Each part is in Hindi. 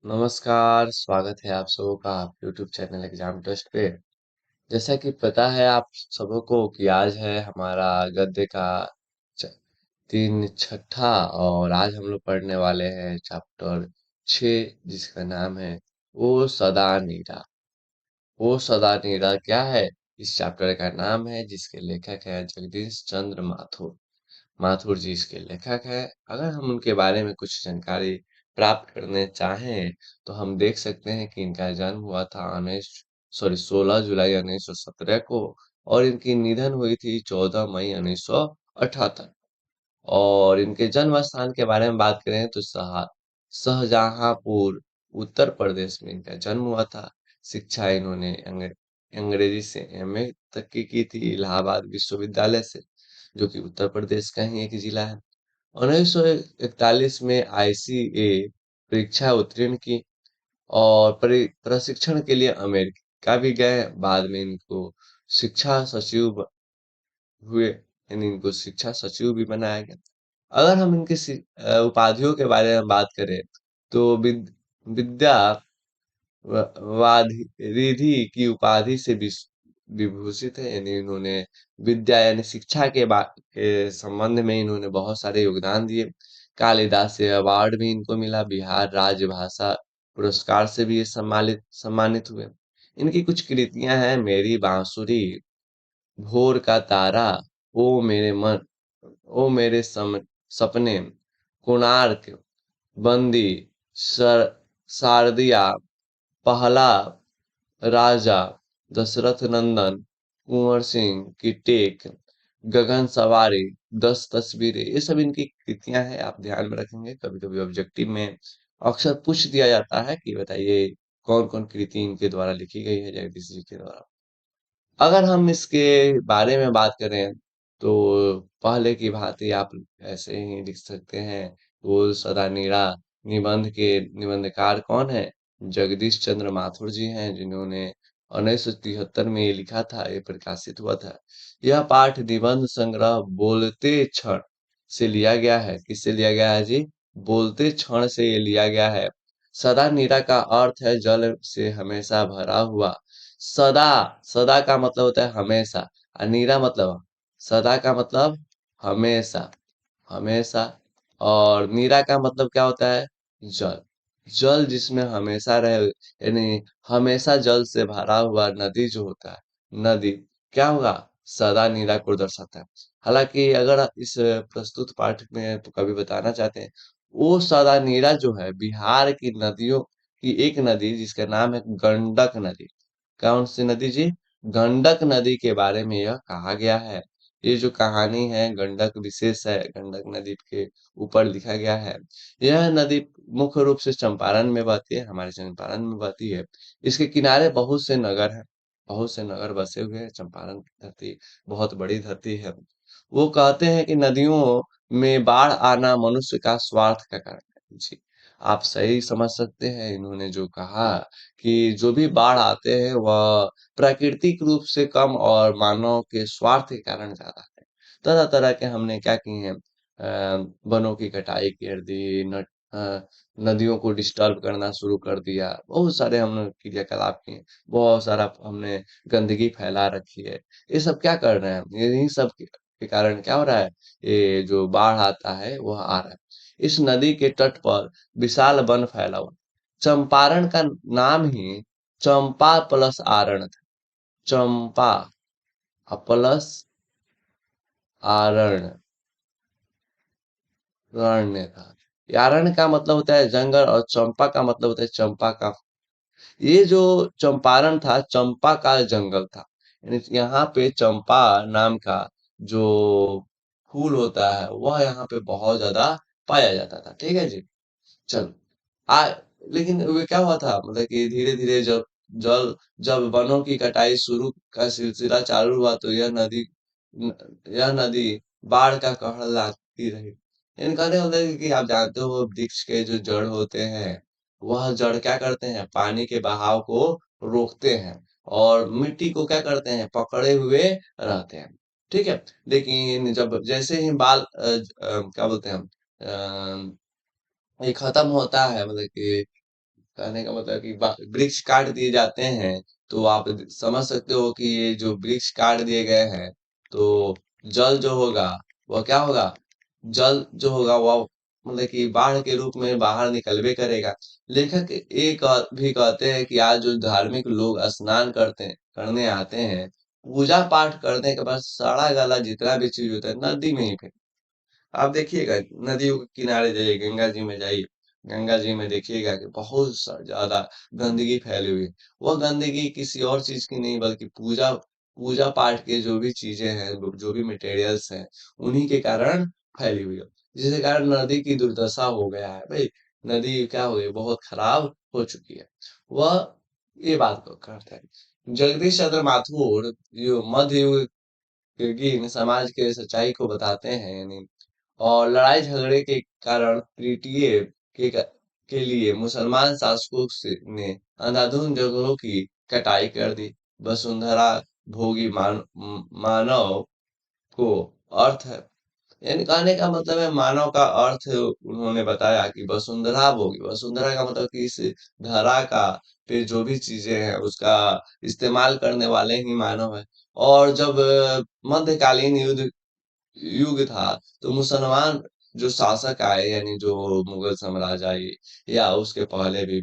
नमस्कार, स्वागत है आप सबों का आप यूट्यूब चैनल एग्जाम टेस्ट पे। जैसा कि पता है आप सबों को कि आज है हमारा गद्य का च- तीन छठा और आज हम लोग पढ़ने वाले हैं चैप्टर 6 जिसका नाम है ओ सदा नीरा। ओ सदा नीरा क्या है? इस चैप्टर का नाम है जिसके लेखक है जगदीश चंद्र माथुर। माथुर जी इसके लेखक हैं। अगर हम उनके बारे में कुछ जानकारी प्राप्त करने चाहें तो हम देख सकते हैं कि इनका जन्म हुआ था 16 जुलाई 1917 को और इनकी निधन हुई थी 14 मई 1978। और इनके जन्म स्थान के बारे में बात करें तो शाहजहांपुर उत्तर प्रदेश में इनका जन्म हुआ था। शिक्षा इन्होंने अंग्रेजी से एमए तक की थी इलाहाबाद विश्वविद्यालय से, जो कि उत्तर प्रदेश का ही एक जिला है। 1941 में आईसीए परीक्षा उत्तीर्ण की और प्रशिक्षण के लिए अमेरिका भी गए। बाद में इनको शिक्षा सचिव हुए, यानी इनको शिक्षा सचिव भी बनाया गया। अगर हम इनकी उपाधियों के बारे में बात करें तो विद्या वादी रिधि की उपाधि से विभूषित है, यानी इन्होंने विद्या यानी शिक्षा के संबंध में इन्होंने बहुत सारे योगदान दिए। कालिदास से अवार्ड भी इनको मिला। बिहार राज्य भाषा पुरस्कार से भी ये सम्मानित सम्मानित हुए। इनकी कुछ कृतियां हैं मेरी बांसुरी, भोर का तारा, ओ मेरे मन, ओ मेरे सपने, कोणार्क, बंदी, सर शारदिया, पहला राजा, दशरथ नंदन, कुंवर सिंह की टेक, गगन सवारी, 10 तस्वीरें, ये सब इनकी कृतियां हैं। आप ध्यान में रखेंगे कभी कभी ऑब्जेक्टिव में अक्सर पूछ दिया जाता है कि बताइए कौन कौन कृति इनके द्वारा लिखी गई है जगदीश जी के द्वारा। अगर हम इसके बारे में बात करें तो पहले की भांति आप ऐसे ही लिख सकते हैं। वो सदा नीरा निबंध के निबंधकार कौन है? जगदीश चंद्र माथुर जी हैं, जिन्होंने 1973 में ये लिखा था, ये प्रकाशित हुआ था। यह पाठ निबंध संग्रह बोलते क्षण से लिया गया है। किससे लिया गया है जी? बोलते क्षण से ये लिया गया है। सदा नीरा का अर्थ है जल से हमेशा भरा हुआ। सदा, सदा का मतलब होता है हमेशा, और नीरा मतलब, सदा का मतलब हमेशा, हमेशा, और नीरा का मतलब क्या होता है? जल। जल जिसमें हमेशा रहे, यानी हमेशा जल से भरा हुआ नदी जो होता है, नदी क्या होगा? सदा नीरा को दर्शाता है। हालांकि अगर आप इस प्रस्तुत पाठ में तो कभी बताना चाहते हैं, वो सदा नीरा जो है बिहार की नदियों की एक नदी जिसका नाम है गंडक नदी। कौन सी नदी जी? गंडक नदी के बारे में यह कहा गया है। ये जो कहानी है गंडक विशेष है, गंडक नदी के ऊपर लिखा गया है। यह नदी मुख्य रूप से चंपारण में बहती है, हमारे चंपारण में बहती है। इसके किनारे बहुत से नगर हैं, बहुत से नगर बसे हुए हैं। चंपारण की धरती बहुत बड़ी धरती है। वो कहते हैं कि नदियों में बाढ़ आना मनुष्य का स्वार्थ का कारण है जी। आप सही समझ सकते हैं, इन्होंने जो कहा कि जो भी बाढ़ आते हैं वह प्राकृतिक रूप से कम और मानव के स्वार्थ के कारण ज्यादा है। तरह तरह के हमने क्या किए हैं, वनों की कटाई कर दी, नदियों को डिस्टर्ब करना शुरू कर दिया, बहुत सारे हमने क्रियाकलाप किए, बहुत सारा हमने गंदगी फैला रखी है। ये सब क्या कर रहे हैं? यही सब के कारण क्या हो रहा है? ये जो बाढ़ आता है वह आ रहा है। इस नदी के तट पर विशाल वन फैला हुआ। चंपारण का नाम ही चंपा प्लस आरण था। चंपा प्लस आरण, रण्य था। आरण का मतलब होता है जंगल और चंपा का मतलब होता है चंपा का। ये जो चंपारण था, चंपा का जंगल था। यानी यहाँ पे चंपा नाम का जो फूल होता है वह यहाँ पे बहुत ज्यादा पाया जाता था। ठीक है जी। चलो, आ लेकिन वे क्या हुआ था, मतलब कि धीरे धीरे जल जब वनों की कटाई शुरू का सिलसिला चालू हुआ तो यह नदी बाढ़ का कहर लाती रही। इनका नहीं होता है कि आप जानते हो वृक्ष के जो जड़ होते हैं, वह जड़ क्या करते हैं? पानी के बहाव को रोकते हैं और मिट्टी को क्या करते हैं? पकड़े हुए रहते हैं। ठीक है। लेकिन जब जैसे ही क्या बोलते हैं हम, ये खत्म होता है, मतलब कि कहने का मतलब कि वृक्ष काट दिए जाते हैं, तो आप समझ सकते हो कि ये जो वृक्ष काट दिए गए हैं, तो जल जो होगा वह क्या होगा, जल जो होगा वह मतलब कि बाढ़ के रूप में बाहर निकलबे करेगा। लेखक ये भी कहते हैं कि आज जो धार्मिक लोग स्नान करने आते हैं, पूजा पाठ करने के बाद सड़ा गला जितना भी चीज होता है नदी में ही फेंक। आप देखिएगा, नदियों के किनारे जाइए, गंगा जी में जाइए, गंगा जी में देखिएगा कि बहुत ज्यादा गंदगी फैली हुई है। वह गंदगी किसी और चीज की नहीं, बल्कि पूजा पूजा पाठ के जो भी चीजें हैं, जो भी मटेरियल्स हैं, उन्हीं के कारण फैली हुई है। जिसके कारण नदी की दुर्दशा हो गया है भाई। नदी क्या हो गई, बहुत खराब हो चुकी है। वह ये बात को करते हैं जगदीश चंद्र माथुर, जो मध्य युग के समाज के सच्चाई को बताते हैं, यानी और लड़ाई झगड़े के कारण के लिए मुसलमान शासकों ने अंधाधुंध जंगलों की कटाई कर दी। वसुंधरा भोगी मानव को अर्थ है, यानी कहने का मतलब है मानव का अर्थ उन्होंने बताया कि वसुंधरा भोगी, वसुंधरा का मतलब कि इस धरा का पे जो भी चीजें हैं उसका इस्तेमाल करने वाले ही मानव है। और जब मध्यकालीन युद्ध युग था, तो मुसलमान जो शासक आए, यानी जो मुगल साम्राज्य आए या उसके पहले भी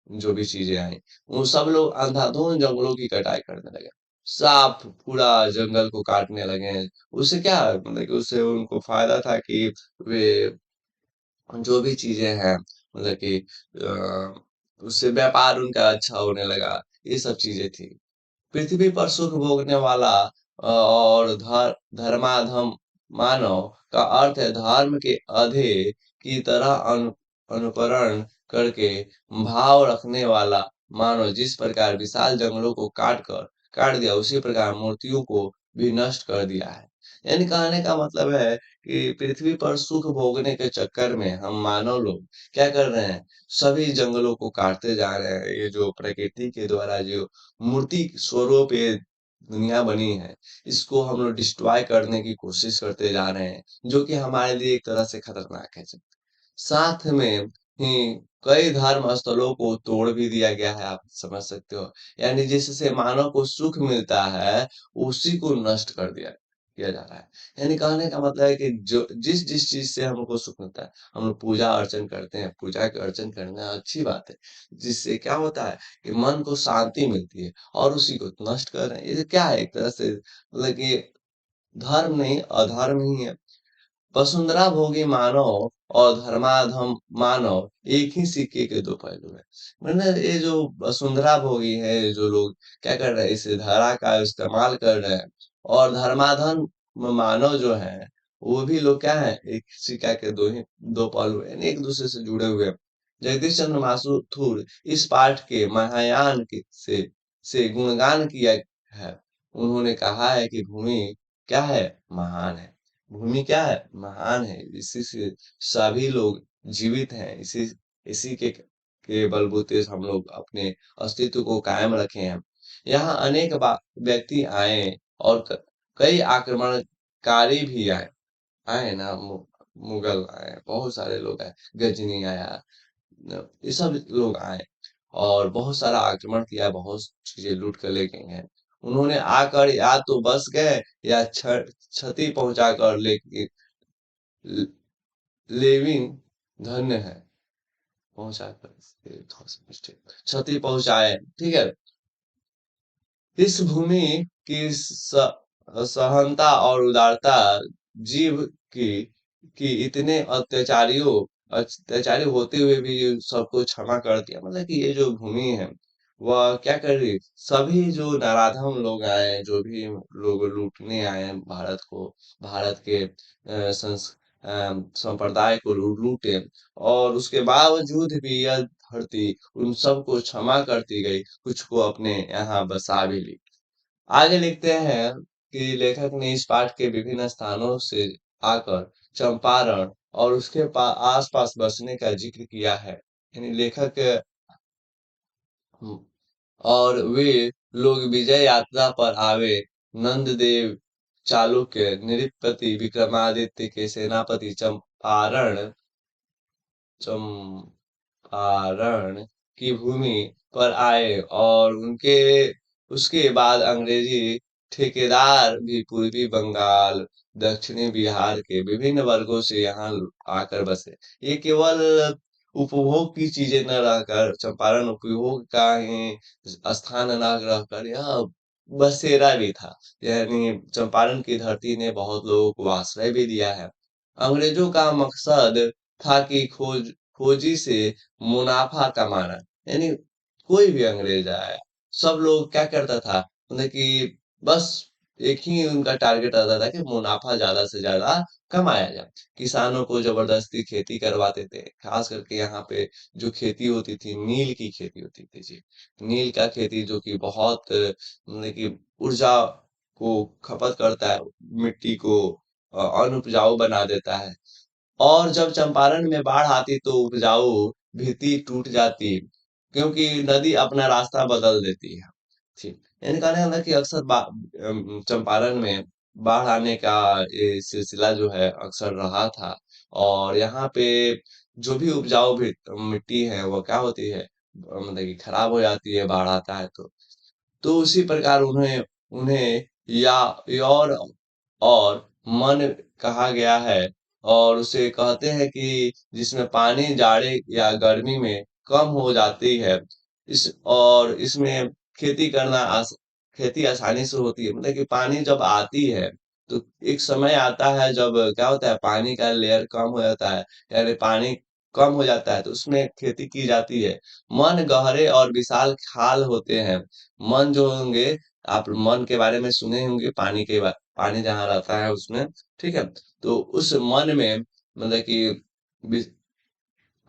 जो भी चीजें आई, उन सब लोग अंधाधुंध जंगलों की कटाई करने लगे। साफ पूरा जंगल को काटने लगे। उससे क्या मतलब कि उससे उनको फायदा था कि वे जो भी चीजें हैं, मतलब कि उससे व्यापार उनका अच्छा होने लगा। ये सब चीजें थी। पृथ्वी पर सुख भोगने वाला और धर्माधम मानव का अर्थ है धर्म के अधे की तरह अनुकरण करके भाव रखने वाला मानव। जिस प्रकार विशाल जंगलों को काट दिया, उसी प्रकार मूर्तियों को भी नष्ट कर दिया है। यानी कहने का मतलब है कि पृथ्वी पर सुख भोगने के चक्कर में हम मानव लोग क्या कर रहे हैं, सभी जंगलों को काटते जा रहे हैं। ये जो प्रकृति के द्वारा जो मूर्ति स्वरूप ये दुनिया बनी है, इसको हम लोग डिस्ट्रॉय करने की कोशिश करते जा रहे हैं, जो कि हमारे लिए एक तरह से खतरनाक है। साथ में ही कई धर्म स्थलों को तोड़ भी दिया गया है, आप समझ सकते हो। यानी जिससे मानव को सुख मिलता है, उसी को नष्ट कर दिया किया जा रहा है। यानी कहने का मतलब है कि जो जिस जिस चीज से हमको सुख मिलता है, हम लोग पूजा अर्चन करते हैं। पूजा के अर्चन करना अच्छी बात है, जिससे क्या होता है कि मन को शांति मिलती है, और उसी को नष्ट कर रहे हैं। ये क्या है, एक तरह से मतलब कि धर्म नहीं अधर्म ही है। वसुंधरा भोगी मानव और धर्माधम मानव एक ही सिक्के के दो पहलू है। मतलब ये जो वसुंधरा भोगी है, जो लोग क्या कर रहे हैं, इस धरा का इस्तेमाल कर रहे हैं, और धर्माधम मानव जो है, वो भी लोग क्या है, एक सिक्का के दो पहलू हैं, यानी एक दूसरे से जुड़े हुए हैं। जगदीश चंद्र माथुर इस पाठ के महायान से गुणगान किया है। उन्होंने कहा है कि भूमि क्या है, महान है। भूमि क्या है, महान है। इसी से सभी लोग जीवित हैं। इसी इसी के बलबूते से हम लोग अपने अस्तित्व को कायम रखे हैं। यहाँ अनेक व्यक्ति आए, और कई आक्रमणकारी भी आए। आए ना, मुगल आए, बहुत सारे लोग आए, गजनी आया, ये सब लोग आए, और बहुत सारा आक्रमण किया, बहुत चीजें लूट कर ले गए हैं। उन्होंने आकर या तो बस गए, या क्षति पहुंचाकर लेविन धन्य है, पहुंचाकर थोड़ा सा mistake, क्षति पहुंचाए, ठीक है। इस भूमि की सहनता और उदारता जीव की इतने अत्याचारी होते हुए भी सबको क्षमा कर दिया। मतलब कि ये जो भूमि है, वह क्या कर रही, सभी जो नराधम लोग आए, जो भी लोग लूटने आए हैं भारत को, भारत के संप्रदाय को लूटे, और उसके बावजूद भी यह धरती उन सबको क्षमा करती गई, कुछ को अपने यहाँ बसा भी ली। आगे लिखते हैं कि लेखक ने इस पाठ के विभिन्न स्थानों से आकर चंपारण और उसके आसपास बसने का जिक्र किया है। यानी लेखक हम्म, और वे लोग विजय यात्रा पर आवे, नंददेव चालुक्य नृपति विक्रमादित्य के सेनापति चंपारण चंपारण की भूमि पर आए और उनके उसके बाद अंग्रेजी ठेकेदार भी पूर्वी बंगाल, दक्षिणी बिहार के विभिन्न वर्गों से यहाँ आकर बसे। ये केवल उपभोग की चीजें न रहकर, चंपारण उपभोग का ही स्थान न रहकर यह बसेरा भी था। यानी चंपारण की धरती ने बहुत लोगों को आश्रय भी दिया है। अंग्रेजों का मकसद था कि खोजी से मुनाफा कमाना। यानी कोई भी अंग्रेज आया, सब लोग क्या करता था, मतलब कि बस एक ही उनका टारगेट रहता था कि मुनाफा ज्यादा से ज्यादा कमाया जाए। किसानों को जबरदस्ती खेती करवाते थे, खास करके यहाँ पे जो खेती होती थी, नील की खेती होती थी जी। नील का खेती जो कि बहुत मतलब कि ऊर्जा को खपत करता है, मिट्टी को अनउपजाऊ बना देता है। और जब चंपारण में बाढ़ आती तो उपजाऊ भीति टूट जाती, क्योंकि नदी अपना रास्ता बदल देती है। ठीक, यानी कहने का मतलब कि अक्सर चंपारण में बाढ़ आने का ये सिलसिला जो है अक्सर रहा था। और यहाँ पे जो भी उपजाऊ भी मिट्टी है वो क्या होती है, मतलब कि खराब हो जाती है बाढ़ आता है तो उसी प्रकार उन्हें उन्हें या और मन कहा गया है। और उसे कहते हैं कि जिसमें पानी जाड़े या गर्मी में कम हो जाती है, इस और इसमें खेती करना खेती आसानी से होती है। मतलब कि पानी जब आती है तो एक समय आता है जब क्या होता है, पानी का लेयर कम हो जाता है, यानी पानी कम हो जाता है तो उसमें खेती की जाती है। मन गहरे और विशाल खाल होते हैं। मन जो होंगे, आप मन के बारे में सुने होंगे, पानी जहाँ रहता है उसमें, ठीक है। तो उस मन में मतलब कि वि-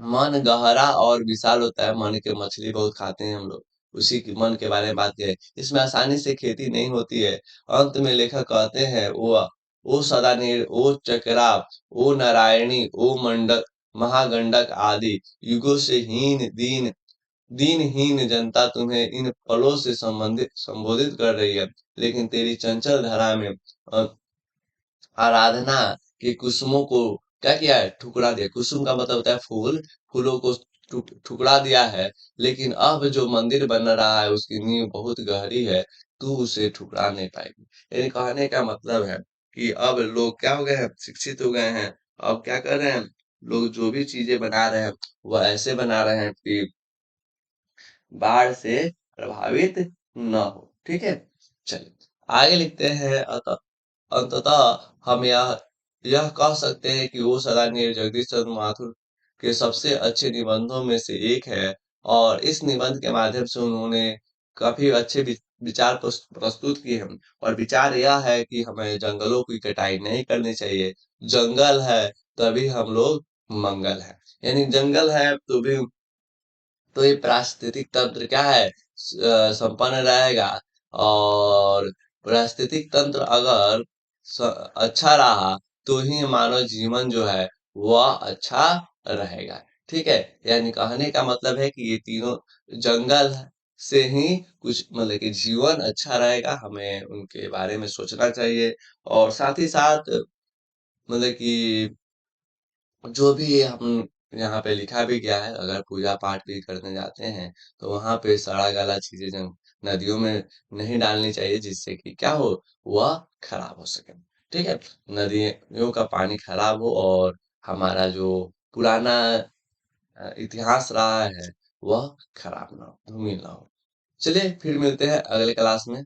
मन गहरा और विशाल होता है। मन के मछली बहुत खाते हैं हम लोग, उसी के मन के बारे में बात है। इसमें आसानी से खेती नहीं होती है। अंत में लेखक कहते हैं, ओ सदानीर, ओ चक्राव, ओ नारायणी, ओ मंडक, महागंडक आदि युगों से दीनहीन जनता तुम्हें इन पलों से संबोधित कर रही है। लेकिन तेरी चंचल धरा में अ, आराधना के कुसुमों को क्या किया है, ठुकरा दिया। कुसुम का मतलब होता है फूल, फूलों को ठुकरा दिया है। लेकिन अब जो मंदिर बन रहा है उसकी नींव बहुत गहरी है, तू उसे ठुकरा नहीं पाएगी। यानी कहने का मतलब है कि अब लोग क्या हो गए हैं, शिक्षित हो गए हैं। अब क्या कर रहे हैं, लोग जो भी चीजें बना रहे हैं वह ऐसे बना रहे हैं कि बाढ़ से प्रभावित न हो। ठीक है, चलिए आगे लिखते हैं। अंततः हम यह कह सकते हैं कि वो सदानीर जगदीश चंद्र माथुर के सबसे अच्छे निबंधों में से एक है। और इस निबंध के माध्यम से उन्होंने काफी अच्छे विचार प्रस्तुत किए हैं। और विचार यह है कि हमें जंगलों की कटाई नहीं करनी चाहिए। जंगल है तभी हम लोग मंगल है। यानी जंगल है तो ये पारिस्थितिक तंत्र क्या है, संपन्न रहेगा। और पारिस्थितिक तंत्र अगर अच्छा रहा तो ही मानव जीवन जो है वह अच्छा रहेगा। ठीक है, यानी कहने का मतलब है कि ये तीनों जंगल से ही कुछ मतलब कि जीवन अच्छा रहेगा, हमें उनके बारे में सोचना चाहिए। और साथ ही साथ मतलब कि जो भी हम यहाँ पे लिखा भी गया है, अगर पूजा पाठ भी करने जाते हैं तो वहां पे सड़ा गला चीजें जन नदियों में नहीं डालनी चाहिए, जिससे कि क्या हो, वह खराब हो सके। ठीक है, नदियों का पानी खराब हो और हमारा जो पुराना इतिहास रहा है वह खराब ना हो, धूमिल ना हो। चलिए फिर मिलते हैं अगले क्लास में।